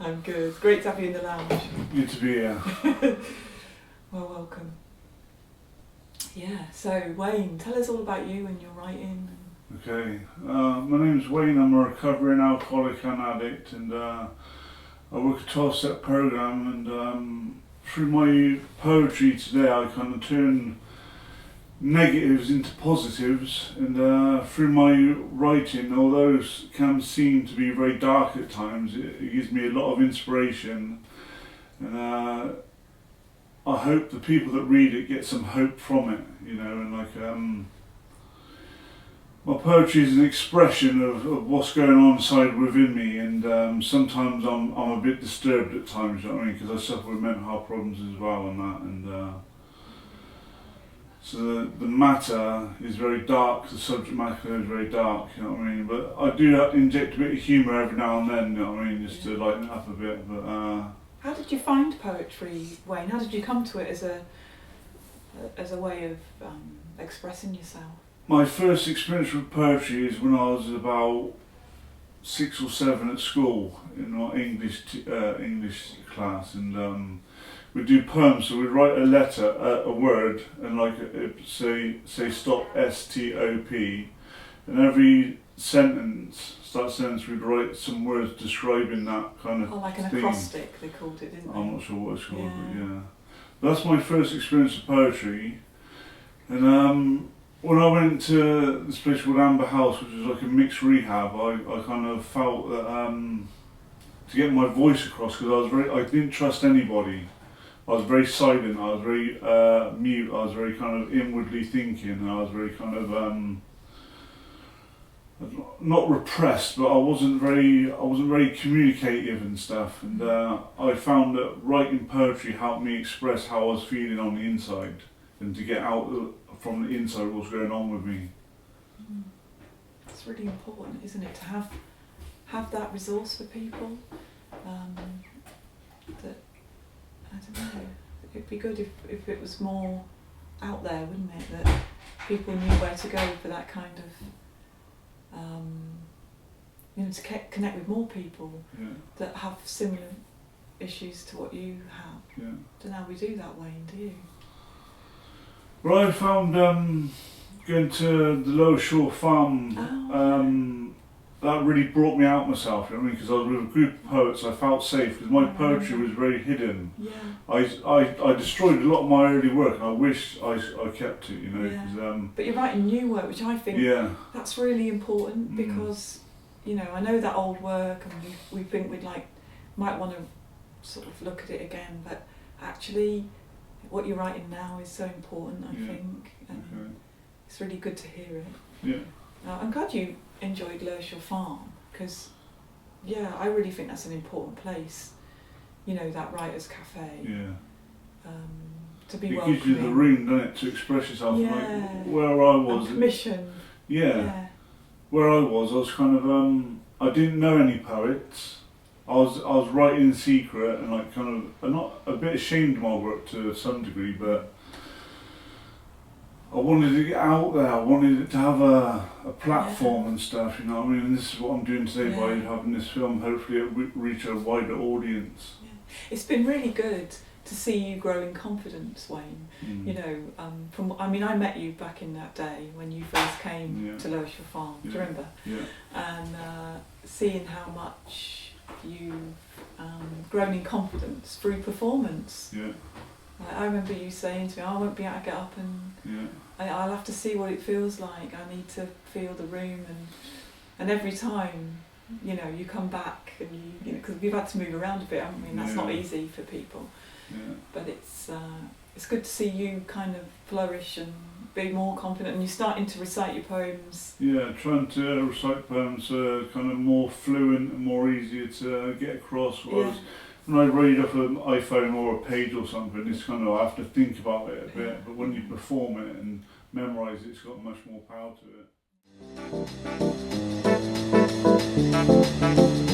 I'm good. Great to have you in the lounge. Good to be here. Well, welcome. Yeah, so Wayne, tell us all about you and your writing. Okay, my name's Wayne. I'm a recovering alcoholic and addict, and I work a 12-step program. And through my poetry today, I kind of turn negatives into positives. And through my writing, although it can seem to be very dark at times, it gives me a lot of inspiration. And I hope the people that read it get some hope from it, you know, and my poetry is an expression of what's going on inside within me, and sometimes I'm a bit disturbed at times, you know what I mean, because I suffer with mental health problems as well and that, and so the matter is very dark, the subject matter is very dark, you know what I mean, but I do inject a bit of humour every now and then, you know what I mean, just to lighten it up a bit, but How did you find poetry, Wayne? How did you come to it as a way of expressing yourself? My first experience with poetry is when I was about 6 or 7 at school in my English class, and we'd do poems. So we'd write a letter, a word, and say stop, S-T-O-P, and every sentence we'd write some words describing that kind of like an theme. Acrostic they called it, didn't they? I'm not sure what it's called, but yeah. That's my first experience of poetry, and when I went to this place called Amber House, which was like a mixed rehab, I kind of felt that to get my voice across, because I didn't trust anybody. I was very silent, I was very mute, I was very kind of inwardly thinking, and I was very kind of not repressed, but I wasn't very communicative and stuff, and I found that writing poetry helped me express how I was feeling on the inside, and to get out from the inside what's going on with me. It's really important, isn't it, to have that resource for people. That, I don't know, it'd be good if it was more out there, wouldn't it? That people knew where to go for that kind of, to connect with more people that have similar issues to what you have. Yeah. I don't know how we do that, Wayne, do you? Well, I found going to the Lower Shore Farm, that really brought me out myself, you know what I mean, because I was with a group of poets. I felt safe, because my poetry was very hidden. Yeah. I destroyed a lot of my early work, and I wish I kept it, you know. Yeah. 'Cause, but you're writing new work, which I think that's really important, because, you know, I know that old work, and we think might want to sort of look at it again, but actually what you're writing now is so important, I think, and it's really good to hear it. Yeah. I'm glad you enjoyed Lurshall Farm, because I really think that's an important place, you know, that writers' cafe. To be welcoming. It gives you the room, doesn't it, to express yourself. Like where I was, and permission. Where I was kind of I didn't know any poets. I was writing in secret, and like kind of, I'm not a bit ashamed of my work to some degree, but I wanted to get out there. I wanted it to have a platform and stuff, you know what I mean? And this is what I'm doing today by having this film. Hopefully it reach a wider audience. Yeah. It's been really good to see you grow in confidence, Wayne. You know, I met you back in that day when you first came to Lurshall Farm. Do you remember? Yeah. And seeing how much you've grown in confidence through performance. Yeah. I remember you saying to me, I won't be able to get up, and I'll have to see what it feels like. I need to feel the room, and every time, you know, you come back, and you know, because we've had to move around a bit, haven't we? And that's not easy for people. But it's good to see you kind of flourish and be more confident, and you're starting to recite your poems. Yeah, trying to recite poems kind of more fluent and more easier to get across. Whereas when I read off an iPhone or a page or something, it's kind of, I have to think about it a bit, but when you perform it and memorise it, it's got much more power to it.